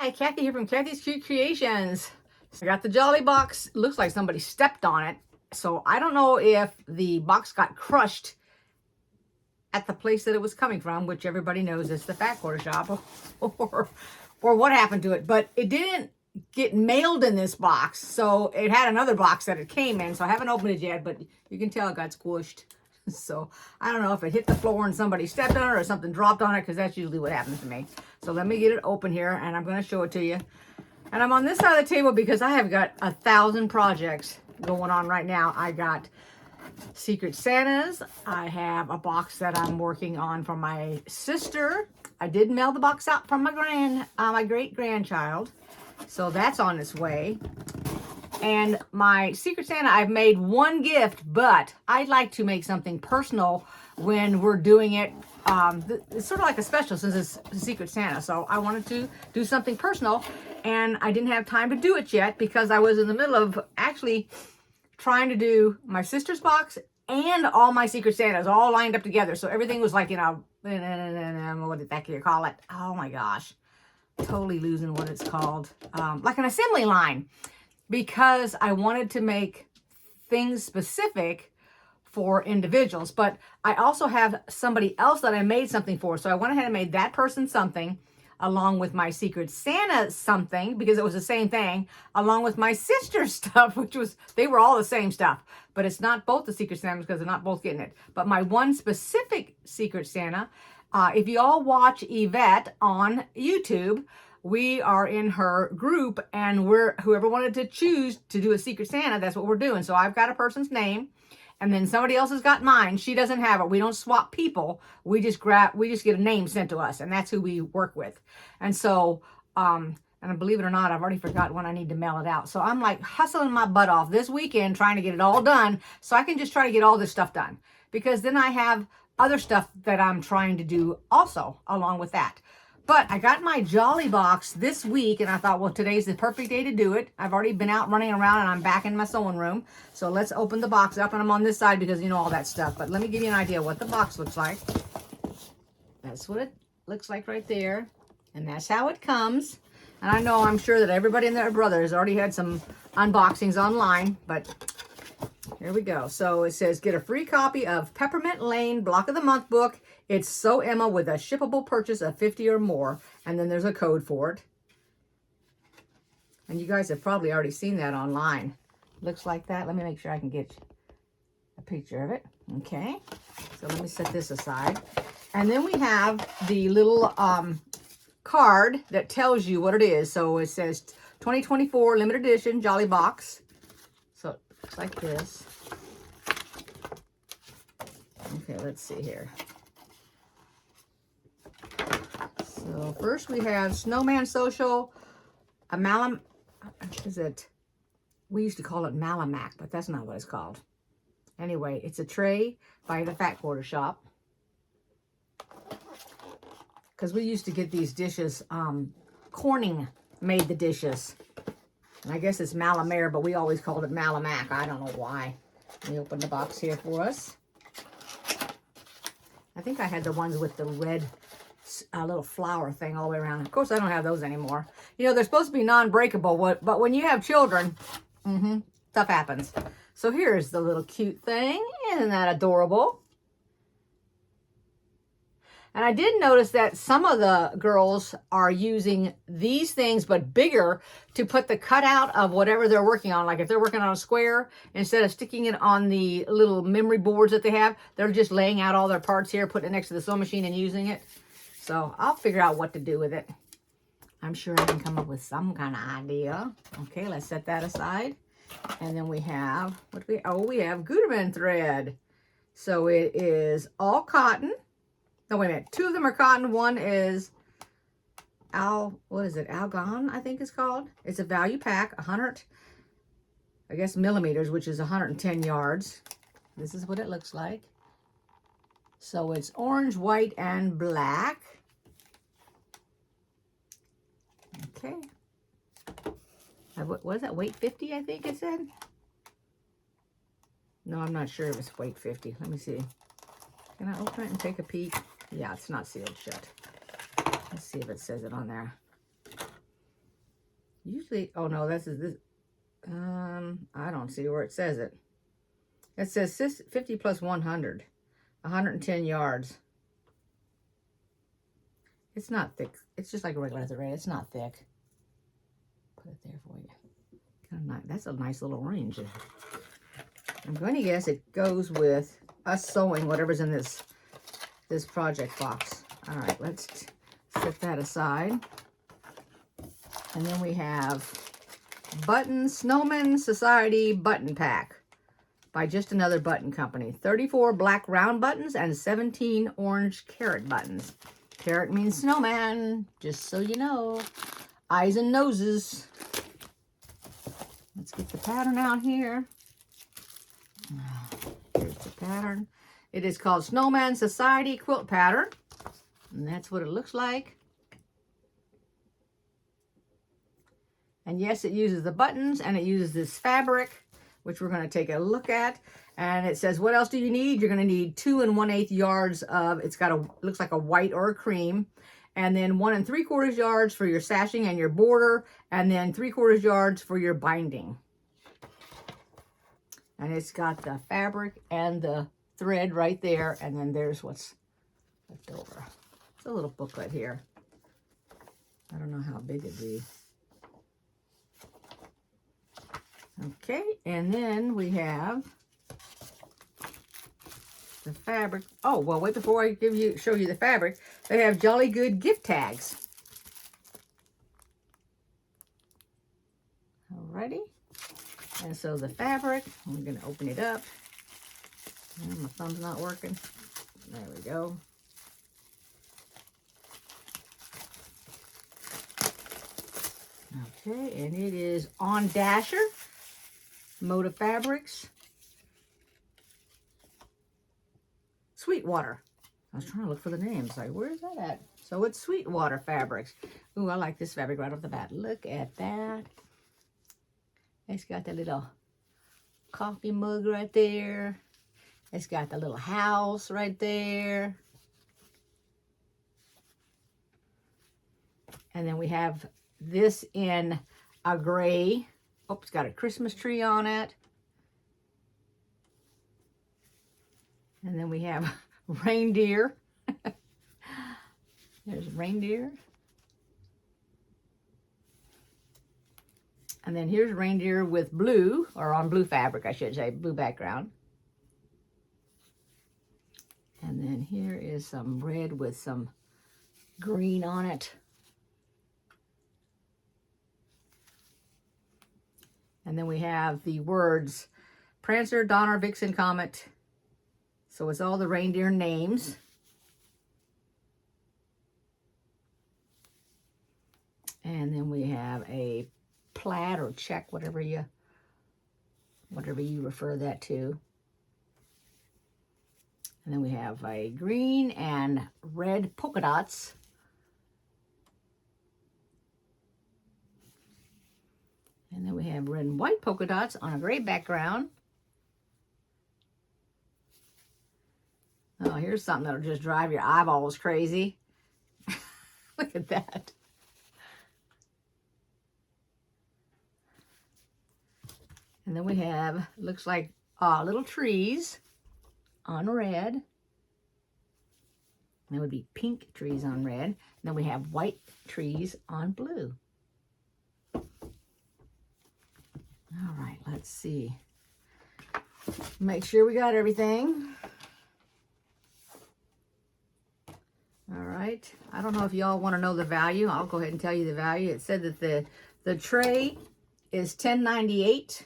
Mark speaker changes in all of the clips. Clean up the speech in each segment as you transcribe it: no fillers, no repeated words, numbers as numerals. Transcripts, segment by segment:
Speaker 1: Hi, Kathy here from Kathy's Cute Creations. I got the Jolly box. Looks like somebody stepped on it. So I don't know if the box got crushed at the place that it was coming from, which everybody knows is the fat quarter shop, or what happened to it. But it didn't get mailed in this box. So it had another box that it came in. So I haven't opened it yet, but you can tell it got squished. So I don't know if it hit the floor and somebody stepped on it or something dropped on it, because that's usually what happens to me. So let me get it open here and I'm going to show it to you. And I'm on this side of the table because I have got 1,000 projects going on right now. I got Secret Santas. I have a box that I'm working on for my sister. I did mail the box out from my great grandchild. So that's on its way. And my Secret Santa, I've made one gift, but I'd like to make something personal when we're doing it. It's sort of like a special since it's Secret Santa. So I wanted to do something personal, and I didn't have time to do it yet because I was in the middle of actually trying to do my sister's box and all my Secret Santas all lined up together. So everything was like, what did that you call it? Oh my gosh, totally losing what it's called. Like an assembly line. Because I wanted to make things specific for individuals. But I also have somebody else that I made something for. So I went ahead and made that person something along with my Secret Santa something, because it was the same thing, along with my sister's stuff, which was, they were all the same stuff. But it's not both the Secret Santas because they're not both getting it. But my one specific Secret Santa, if you all watch Yvette on YouTube, we are in her group, and whoever wanted to choose to do a Secret Santa, that's what we're doing. So I've got a person's name, and then somebody else has got mine. She doesn't have it. We don't swap people. We just get a name sent to us, and that's who we work with. And so, and believe it or not, I've already forgotten when I need to mail it out. So I'm like hustling my butt off this weekend trying to get it all done so I can just try to get all this stuff done, because then I have other stuff that I'm trying to do also along with that. But I got my Jolly box this week, and I thought, well, today's the perfect day to do it. I've already been out running around, and I'm back in my sewing room. So let's open the box up, and I'm on this side because you know all that stuff. But let me give you an idea what the box looks like. That's what it looks like right there. And that's how it comes. And I know, I'm sure that everybody and their brother has already had some unboxings online, but here we go. So it says, get a free copy of Peppermint Lane Block of the Month book. It's Sew Emma with a shippable purchase of 50 or more. And then there's a code for it. And you guys have probably already seen that online. Looks like that. Let me make sure I can get a picture of it. Okay. So let me set this aside. And then we have the little card that tells you what it is. So it says 2024 limited edition Jolly box. So it looks like this. Okay, let's see here. So first we have Snowman Social, we used to call it Malamac, but that's not what it's called. Anyway, it's a tray by the Fat Quarter Shop. Because we used to get these dishes, Corning made the dishes. And I guess it's Malamare, but we always called it Malamac. I don't know why. Let me open the box here for us. I think I had the ones with the red little flower thing all the way around. Of course, I don't have those anymore. You know, they're supposed to be non-breakable, but when you have children, stuff happens. So here's the little cute thing. Isn't that adorable? And I did notice that some of the girls are using these things, but bigger, to put the cutout of whatever they're working on. Like if they're working on a square, instead of sticking it on the little memory boards that they have, they're just laying out all their parts here, putting it next to the sewing machine and using it. So I'll figure out what to do with it. I'm sure I can come up with some kind of idea. Okay, let's set that aside. And then we have, we have Gutermann thread. So it is all cotton. No, wait a minute. 2 of them are cotton. One is Algon, I think it's called. It's a value pack, 100, I guess, millimeters, which is 110 yards. This is what it looks like. So it's orange, white, and black. Okay. What is that? Weight 50, I think it said. No, I'm not sure it was weight 50. Let me see. Can I open it and take a peek? Yeah, it's not sealed shut. Let's see if it says it on there. Usually, oh no, this is this. I don't see where it says it. It says 50 plus 100, 110 yards. It's not thick. It's just like a regular thread. It's not thick. Put it there for you. Kind of nice. That's a nice little range. I'm going to guess it goes with us sewing whatever's in this project box. All right, let's set that aside. And then we have Button Snowman Society Button Pack by Just Another Button Company. 34 black round buttons and 17 orange carrot buttons. Carrot means snowman, just so you know. Eyes and noses. Let's get the pattern out here. Here's the pattern. It is called Snowman Society Quilt Pattern. And that's what it looks like. And yes, it uses the buttons and it uses this fabric, which we're going to take a look at. And it says, what else do you need? You're going to need 2 1/8 yards of, it's got a, looks like a white or a cream. And then 1 3/4 yards for your sashing and your border. And then 3/4 yards for your binding. And it's got the fabric and the thread right there. And then there's what's left over. It's a little booklet here. I don't know how big it'd be. Okay, and then we have the fabric. Oh, well, wait, before I show you the fabric, they have Jolly Good gift tags. Alrighty. And so the fabric, I'm going to open it up. And my thumb's not working. There we go. Okay, and it is On Dasher, Moda Fabrics, Sweetwater. I was trying to look for the names. Like, where's that at? So it's Sweetwater Fabrics. Ooh, I like this fabric right off the bat. Look at that. It's got the little coffee mug right there. It's got the little house right there. And then we have this in a gray. Oh, it's got a Christmas tree on it. And then we have reindeer. There's reindeer. And then here's reindeer with blue, or on blue fabric, I should say, blue background. And then here is some red with some green on it. And then we have the words Prancer, Donner, Vixen, Comet. So it's all the reindeer names. And then we have a plaid or check, whatever you refer that to. And then we have a green and red polka dots. And then we have red and white polka dots on a gray background. Oh, here's something that'll just drive your eyeballs crazy. Look at that. And then we have, looks like little trees on red. That would be pink trees on red. And then we have white trees on blue. All right, let's see. Make sure we got everything. All right. I don't know if y'all want to know the value. I'll go ahead and tell you the value. It said that the tray is $10.98.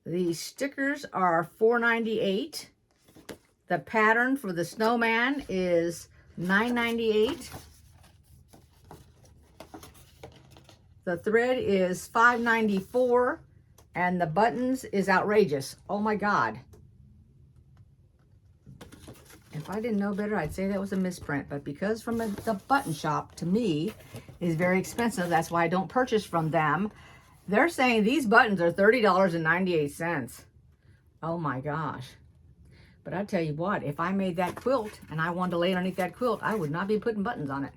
Speaker 1: The stickers are $4.98. The pattern for the snowman is $9.98. The thread is $5.94, and the buttons is outrageous. Oh my God. If I didn't know better, I'd say that was a misprint, but because from the button shop, to me, is very expensive, that's why I don't purchase from them. They're saying these buttons are $30.98. Oh my gosh. But I tell you what, if I made that quilt and I wanted to lay underneath that quilt, I would not be putting buttons on it.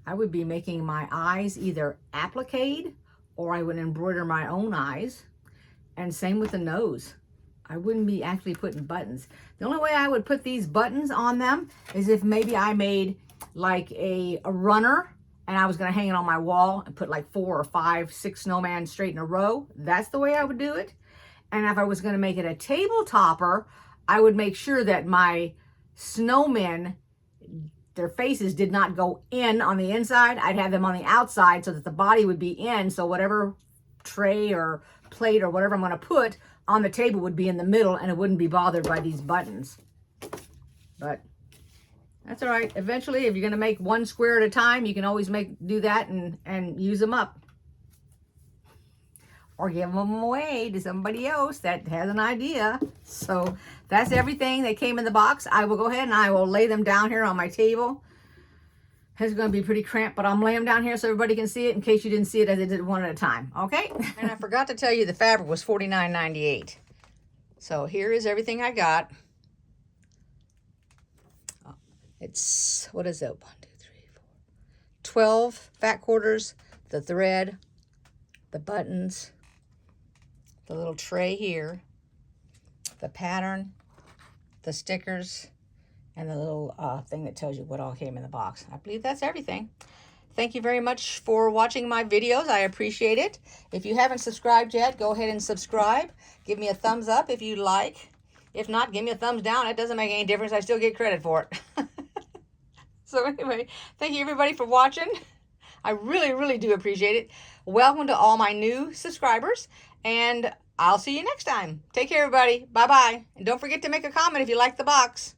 Speaker 1: I would be making my eyes either applique or I would embroider my own eyes. And same with the nose. I wouldn't be actually putting buttons. The only way I would put these buttons on them is if maybe I made like a runner and I was going to hang it on my wall and put like 4 or 5, 6 snowmen straight in a row. That's the way I would do it. And if I was going to make it a table topper, I would make sure that my snowmen, their faces did not go in on the inside. I'd have them on the outside so that the body would be in. So whatever tray or plate or whatever I'm going to put on the table would be in the middle and it wouldn't be bothered by these buttons. But that's all right. Eventually, if you're going to make one square at a time, you can always do that and use them up. Or give them away to somebody else that has an idea. So that's everything that came in the box. I will go ahead and I will lay them down here on my table. It's going to be pretty cramped, but I'm laying them down here so everybody can see it in case you didn't see it as I did one at a time. Okay? And I forgot to tell you the fabric was $49.98. So here is everything I got. It's, what is it? 1, 2, 3, 4. 12 fat quarters, the thread, the buttons, the little tray here, the pattern, the stickers, and the little thing that tells you what all came in the box. I believe that's everything. Thank you very much for watching my videos. I appreciate it. If you haven't subscribed yet, go ahead and subscribe. Give me a thumbs up if you like. If not, give me a thumbs down. It doesn't make any difference. I still get credit for it. So anyway, thank you everybody for watching. I really, really do appreciate it. Welcome to all my new subscribers, and I'll see you next time. Take care, everybody. Bye-bye. And don't forget to make a comment if you like the box.